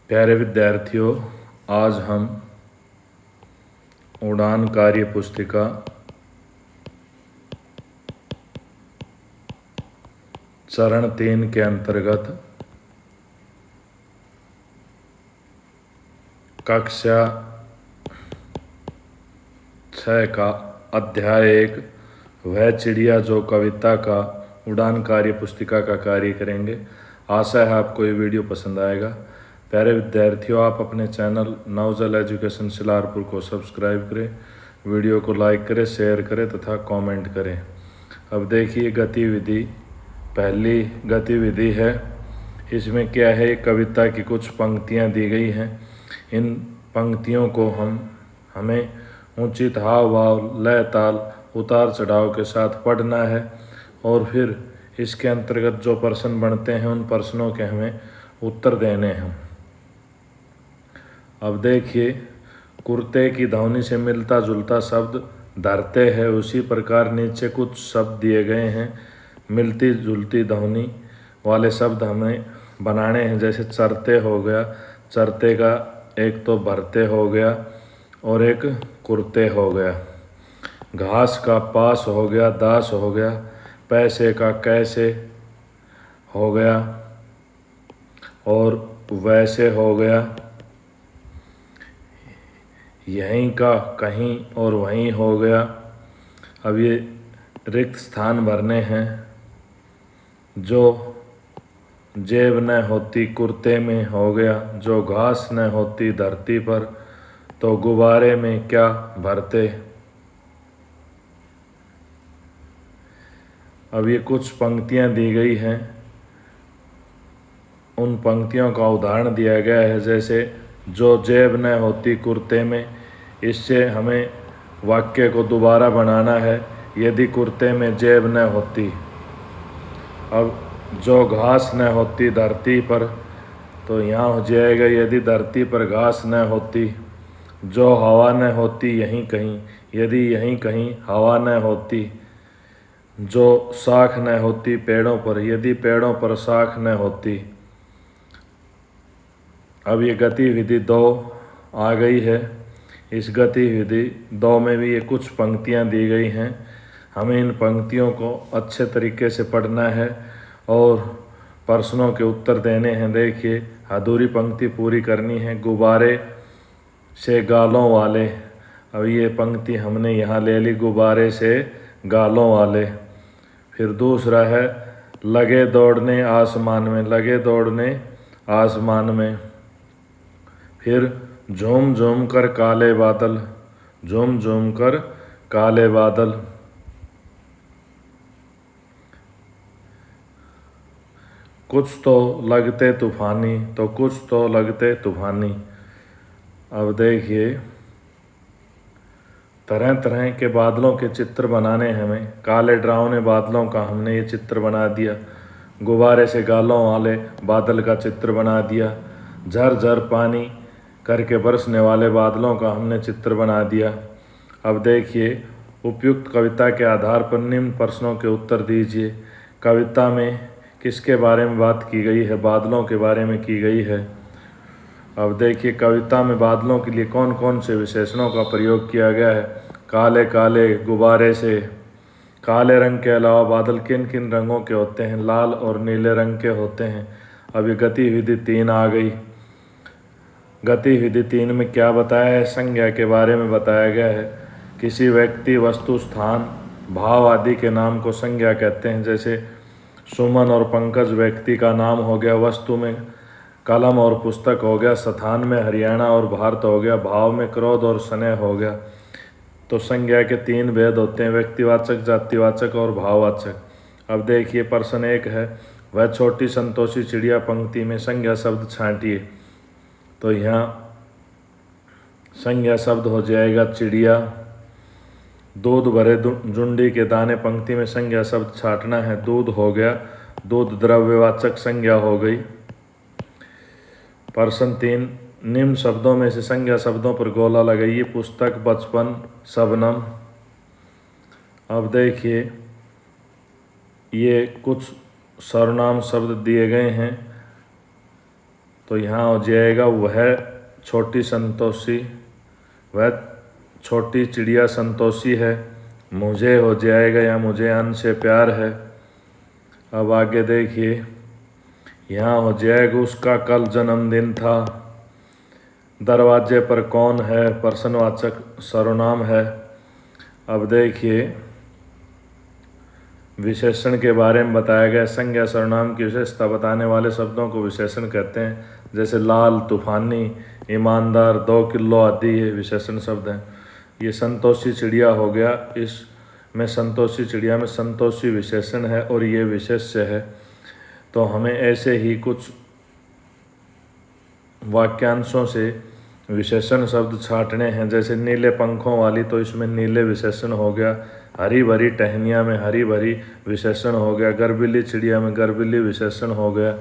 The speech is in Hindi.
प्यारे विद्यार्थियों, आज हम उड़ान कार्य पुस्तिका चरण 3 के अंतर्गत कक्षा 6 का अध्याय 1 वह चिड़िया जो कविता का उड़ान कार्य पुस्तिका का कार्य करेंगे। आशा है आपको ये वीडियो पसंद आएगा। प्यारे विद्यार्थियों, आप अपने चैनल नवजल एजुकेशन शिलारपुर को सब्सक्राइब करें, वीडियो को लाइक करें, शेयर करें तथा कमेंट करें। अब देखिए गतिविधि, पहली गतिविधि है। इसमें क्या है, कविता की कुछ पंक्तियां दी गई हैं। इन पंक्तियों को हमें उचित हाव भाव, लय ताल, उतार चढ़ाव के साथ पढ़ना है और फिर इसके अंतर्गत जो प्रश्न बनते हैं उन प्रश्नों के हमें उत्तर देने हैं। अब देखिए, कुर्ते की ध्वनि से मिलता जुलता शब्द धरते हैं, उसी प्रकार नीचे कुछ शब्द दिए गए हैं मिलती जुलती ध्वनि वाले शब्द हमें बनाने हैं। जैसे चरते हो गया, चरते का एक तो भरते हो गया और एक कुर्ते हो गया। घास का पास हो गया, दास हो गया। पैसे का कैसे हो गया और वैसे हो गया। यहीं का कहीं और वहीं हो गया। अब ये रिक्त स्थान भरने हैं। जो जेब न होती कुर्ते में हो गया, जो घास न होती धरती पर तो गुब्बारे में क्या भरते। अब ये कुछ पंक्तियां दी गई हैं, उन पंक्तियों का उदाहरण दिया गया है। जैसे जो जेब न होती कुर्ते में, इससे हमें वाक्य को दोबारा बनाना है। यदि कुर्ते में जेब न होती। अब जो घास न होती धरती पर, तो यहाँ हो जाएगा यदि धरती पर घास न होती। जो हवा न होती यहीं कहीं, यदि यहीं कहीं हवा न होती। जो शाख न होती पेड़ों पर, यदि पेड़ों पर शाख न होती। अब ये गतिविधि 2 आ गई है। इस गतिविधि 2 में भी ये कुछ पंक्तियां दी गई हैं। हमें इन पंक्तियों को अच्छे तरीके से पढ़ना है और प्रश्नों के उत्तर देने हैं। देखिए, अधूरी पंक्ति पूरी करनी है। गुब्बारे से गालों वाले। अब ये पंक्ति हमने यहाँ ले ली, गुब्बारे से गालों वाले। फिर दूसरा है लगे दौड़ने आसमान में, लगे दौड़ने आसमान में। फिर झूम झूम कर काले बादल, झूम झूम कर काले बादल। कुछ तो लगते तूफानी, तो कुछ तो लगते तूफानी। अब देखिए, तरह तरह के बादलों के चित्र बनाने हैं हमें। काले डरावने बादलों का हमने ये चित्र बना दिया। गुब्बारे से गालों वाले बादल का चित्र बना दिया। झरझर पानी करके बरसने वाले बादलों का हमने चित्र बना दिया। अब देखिए, उपयुक्त कविता के आधार पर निम्न प्रश्नों के उत्तर दीजिए। कविता में किसके बारे में बात की गई है? बादलों के बारे में की गई है। अब देखिए, कविता में बादलों के लिए कौन कौन से विशेषणों का प्रयोग किया गया है। काले काले गुब्बारे से। काले रंग के अलावा बादल किन किन रंगों के होते हैं? लाल और नीले रंग के होते हैं। अब ये गतिविधि 3 आ गई। गतिविधि 3 में क्या बताया है? संज्ञा के बारे में बताया गया है। किसी व्यक्ति, वस्तु, स्थान, भाव आदि के नाम को संज्ञा कहते हैं। जैसे सुमन और पंकज व्यक्ति का नाम हो गया, वस्तु में कलम और पुस्तक हो गया, स्थान में हरियाणा और भारत हो गया, भाव में क्रोध और स्नेह हो गया। तो संज्ञा के 3 भेद होते हैं, व्यक्तिवाचक, जातिवाचक और भाववाचक। अब देखिए, प्रश्न 1 है, वह छोटी संतोषी चिड़िया पंक्ति में संज्ञा शब्द छांटिए। तो यहाँ संज्ञा शब्द हो जाएगा चिड़िया। दूध भरे जुंडी के दाने पंक्ति में संज्ञा शब्द छांटना है। दूध हो गया, दूध द्रव्यवाचक संज्ञा हो गई। प्रश्न 3, निम्न शब्दों में से संज्ञा शब्दों पर गोला लगाइए। पुस्तक, बचपन, शबनम। अब देखिए, ये कुछ सर्वनाम शब्द दिए गए हैं। तो यहाँ हो जाएगा वह छोटी संतोषी, वह छोटी चिड़िया संतोषी है। मुझे हो जाएगा या मुझे अन्न से प्यार है। अब आगे देखिए, यहाँ हो जाएगा उसका कल जन्मदिन था। दरवाजे पर कौन है, प्रश्नवाचक सर्वनाम है। अब देखिए, विशेषण के बारे में बताया गया। संज्ञा सर्वनाम की विशेषता बताने वाले शब्दों को विशेषण कहते हैं। जैसे लाल, तूफानी, ईमानदार, 2 किलो आदि ये विशेषण शब्द हैं। ये संतोषी चिड़िया हो गया, इसमें संतोषी चिड़िया में संतोषी विशेषण है और ये विशेष्य है। तो हमें ऐसे ही कुछ वाक्यांशों से विशेषण शब्द छांटने हैं। जैसे नीले पंखों वाली, तो इसमें नीले विशेषण हो गया। हरी भरी टहनिया में हरी भरी विशेषण हो गया। गर्विली चिड़िया में गर्विली विशेषण हो गया।